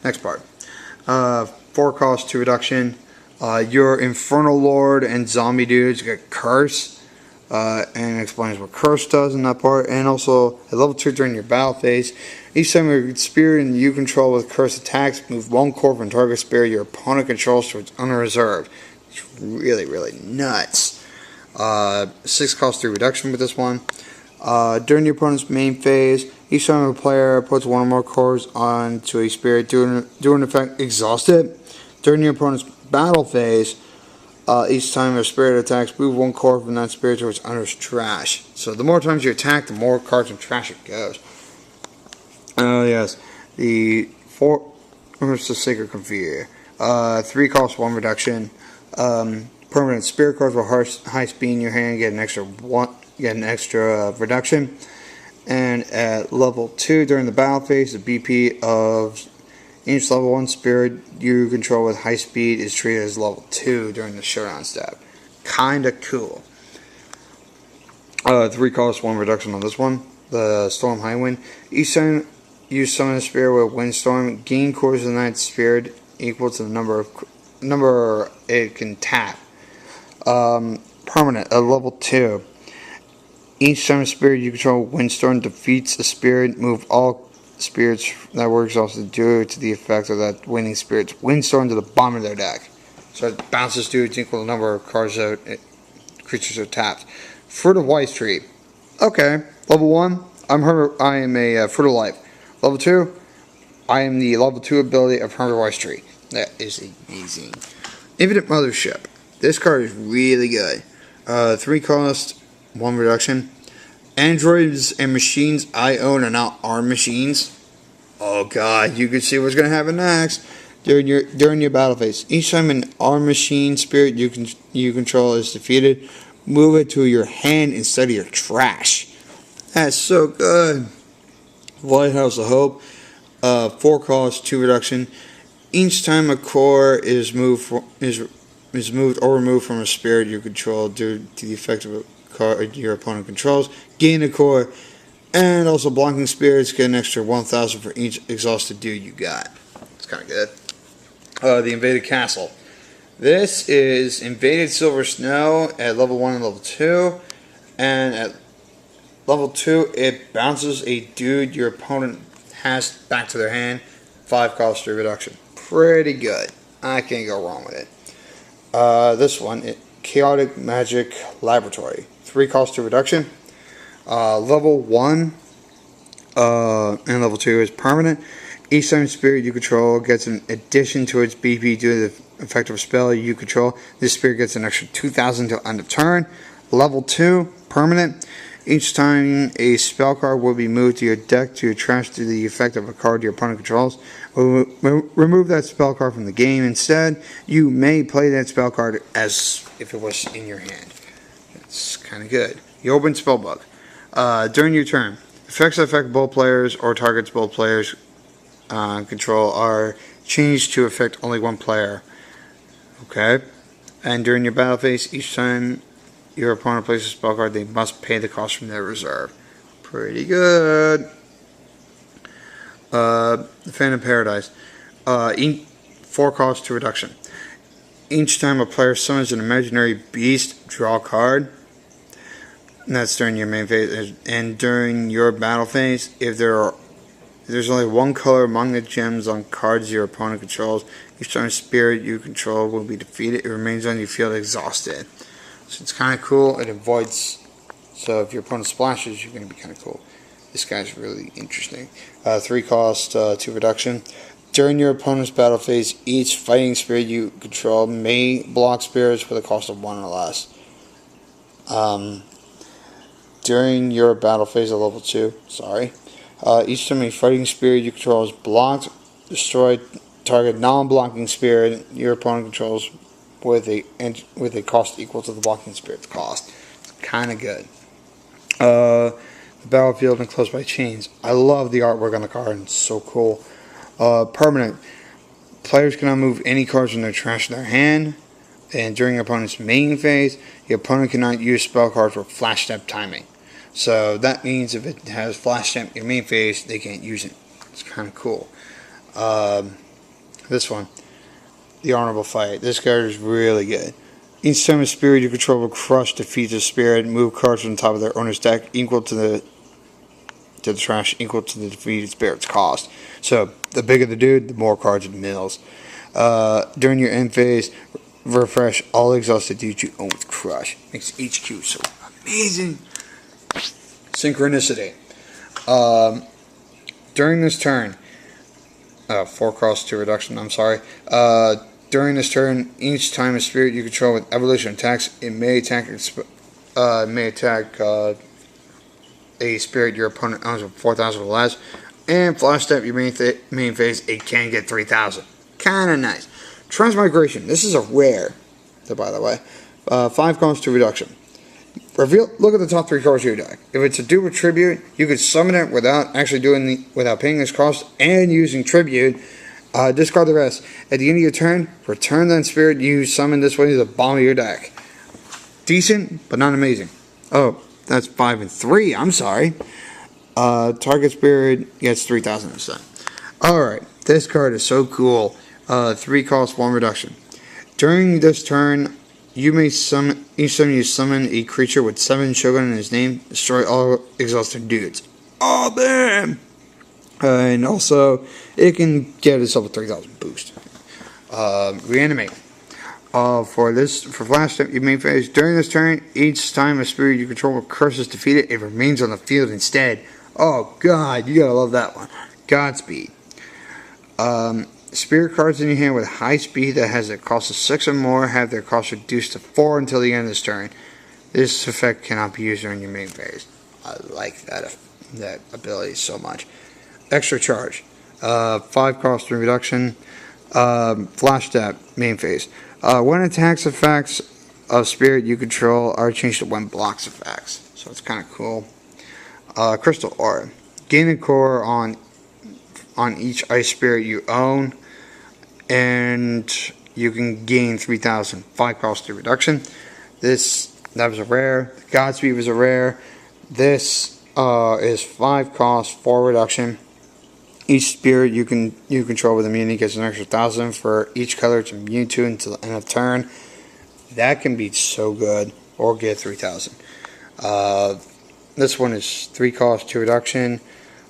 Next part. 4 cost, 2 reduction. Your Infernal Lord and Zombie dudes get Curse. And explains what Curse does in that part. And also, at level 2 during your battle phase, each time your spirit and you control with Curse attacks, move 1 core from target spirit your opponent controls towards unreserved. It's really, really nuts. 6 cost, 3 reduction with this one. During your opponent's main phase, each time a player puts 1 or more cores onto a spirit, do an effect exhausted. During your opponent's battle phase, each time a spirit attacks, move 1 core from that spirit towards Under's trash. So the more times you attack, the more cards from trash it goes. Oh yes, the 4. Where's the Sacred Config? 3 cost, 1 reduction. Permanent spirit cards with high speed in your hand get an extra reduction. And at level 2 during the battle phase, the BP of each level 1 spirit you control with high speed is treated as level 2 during the showdown step. Kinda cool. 3 cost, 1 reduction on this one. The Storm High Wind. Each time you summon a spirit with Windstorm, gain cores of that spirit equal to the number it can tap. Permanent at level 2. Each time a spirit you control Windstorm defeats a spirit, move all spirits that were exhausted due to the effect of that winning spirit's Windstorm to the bottom of their deck. So it bounces dudes equal to the number of cards that creatures are tapped. Fruit of Life tree. Okay, level 1, I am a Fruit of Life. Level 2, I am the level 2 ability of Hermit Wise Tree. That is amazing. Infinite Mothership. This card is really good. 3 cost, 1 reduction. Androids and machines I own are now ARM machines. Oh god, you can see what's going to happen next. During your battle phase, each time an ARM machine spirit you control is defeated, move it to your hand instead of your trash. That's so good. Lighthouse of Hope. 4 cost, 2 reduction. Each time a core is moved or removed from a spirit you control due to the effect of a card your opponent controls, gain a core, and also blocking spirits get an extra 1,000 for each exhausted dude you got. It's kind of good. The Invaded Castle. This is Invaded Silver Snow at level 1 and level 2, and at level 2 it bounces a dude your opponent has back to their hand. 5 cost, 3 reduction. Pretty good. I can't go wrong with it. This one, Chaotic Magic Laboratory. 3 cost, 2 reduction. Level 1 and level 2 is permanent. Each time spirit you control gets an addition to its BP due to the effect of a spell you control. This spirit gets an extra 2,000 to end of turn. Level 2, permanent. Each time a spell card will be moved to your deck to trash to the effect of a card your opponent controls. Remove that spell card from the game. Instead, you may play that spell card as if it was in your hand. It's kind of good. The Open Spellbook. During your turn, effects that affect both players or targets both players control are changed to affect only one player. Okay? And during your battle phase, each time your opponent places a spell card, they must pay the cost from their reserve. Pretty good. The Phantom Paradise. 4 cost, 2 reduction. Each time a player summons an imaginary beast, draw a card. And that's during your main phase. And during your battle phase, if there's only 1 color among the gems on cards your opponent controls, each time a spirit you control will be defeated, it remains on your field exhausted. So it's kind of cool. It avoids. So if your opponent splashes, you're going to be kind of cool. This guy's really interesting. 3 cost, 2 reduction. During your opponent's battle phase, each fighting spirit you control may block spirits with a cost of 1 or less. During your battle phase at level 2, each time a fighting spirit you control is blocked, destroy target non-blocking spirit your opponent controls with a cost equal to the blocking spirit's cost. It's kind of good. The battlefield enclosed by chains. I love the artwork on the card. It's so cool. Permanent. Players cannot move any cards from their trash in their hand. And during your opponent's main phase, the opponent cannot use spell cards for flash step timing. So that means if it has flash step in your main phase, they can't use it. It's kind of cool. This one, the Honorable Fight. This card is really good. Each time a spirit you control will crush, defeat a spirit, move cards from the top of their owner's deck equal to the trash, equal to the defeated spirit's cost. So the bigger the dude, the more cards it mills. During your end phase, refresh all exhausted dudes you own with Crush. Makes HQ so amazing. Synchronicity. During this turn, 4 cost 2 reduction, I'm sorry. During this turn, each time a spirit you control with evolution attacks, it may attack a spirit your opponent owns with 4,000 or less. And flash step your main phase, it can get 3,000. Kinda nice. Transmigration. This is a rare, by the way. 5 cost 2 reduction. Look at the top 3 cards of your deck. If it's a dude with tribute, you could summon it without paying this cost and using tribute. Discard the rest. At the end of your turn, return that spirit you summoned this way to the bottom of your deck. Decent, but not amazing. Oh, that's 5 and 3. I'm sorry. Target spirit gets 3,000 instead. Alright, this card is so cool. 3 cost 1 reduction. During this turn, you may summon a creature with 7 Shogun in his name. Destroy all exhausted dudes. Oh, damn! And also, it can get itself a 3,000 boost. Reanimate. For flash step you may face during this turn, each time a spirit you control with curse is defeated, it remains on the field instead. Oh god, you gotta love that one. Godspeed. Spirit cards in your hand with high speed that has a cost of 6 or more have their cost reduced to 4 until the end of this turn. This effect cannot be used during your main phase. I like that ability so much. Extra charge. 5 cost 3 reduction. Flash step main phase. When attacks effects of spirit you control are changed to when blocks effects. So it's kind of cool. Crystal Aura. Gain a core on each ice spirit you own, and you can gain 3,000. 5 cost 3 reduction. That was a rare. Godspeed was a rare. This is 5 cost 4 reduction. Each spirit you control with immunity gets an extra 1,000 for each color it's immune to until the end of turn. That can be so good, or get 3,000. This one is 3 cost 2 reduction.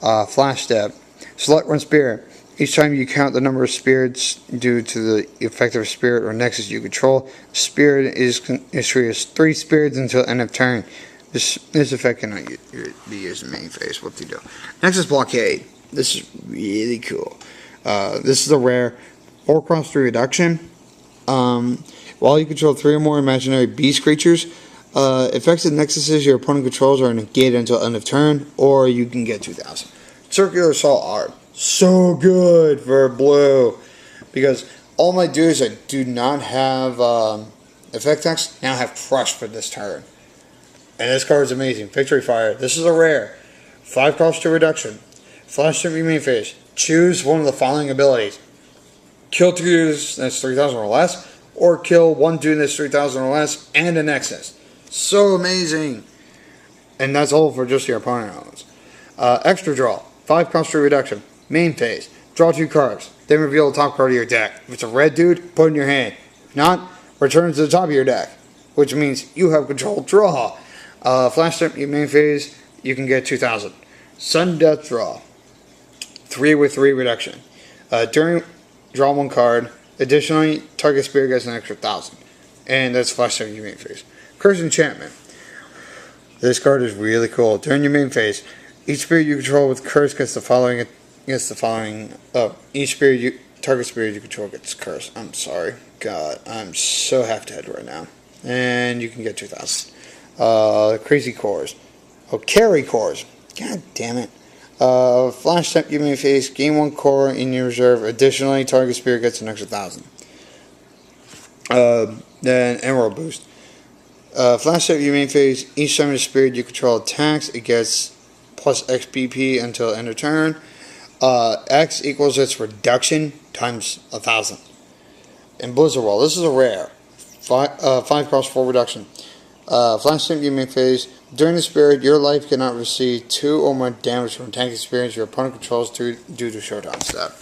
Flash step. Select one spirit. Each time you count the number of spirits due to the effect of a spirit or nexus you control, spirit is treated as 3 spirits until the end of turn. This effect cannot be used in main phase. What do you do? Nexus Blockade. This is really cool. This is a rare 4 cost 3 reduction. While you control 3 or more imaginary beast creatures, effects of nexuses your opponent controls are negated until end of turn, or you can get 2,000. Circular Assault Art. So good for blue. Because all my dudes that do not have effect text now have Crush for this turn. And this card is amazing. Victory Fire. This is a rare. 5 cost 2 reduction. Flash to main phase. Choose one of the following abilities. Kill 2 dudes that's 3,000 or less, or kill 1 dude that's 3,000 or less, and a nexus. So amazing. And that's all for just your opponent owns. Extra draw. 5 cost 3 reduction. Main phase. Draw 2 cards. Then reveal the top card of your deck. If it's a red dude, put it in your hand. If not, return it to the top of your deck. Which means you have control draw. Flash step your main phase, you can get 2,000. Sudden death draw. 3 with 3 reduction. During draw 1 card. Additionally, target spirit gets an extra 1,000. And that's flash step your main phase. Curse Enchantment. This card is really cool. During your main phase, each spirit you control with curse gets the following. Each target spirit you control gets curse. I'm sorry. God, I'm so half-dead right now. And you can get 2,000. Crazy Cores. Oh, Carry Cores. God damn it. Flash step you may face. Gain 1 core in your reserve. Additionally, target spirit gets an extra 1,000. Then Emerald Boost. Flash step you may face. Each time a spirit you control attacks, it gets plus XPP until end of turn. X equals its reduction times 1,000. And Blizzard Wall. This is a rare. 5 cost 4 reduction. Flash step you may face. During the spirit, your life cannot receive 2 or more damage from attacking spirits your opponent controls due to Showdown step.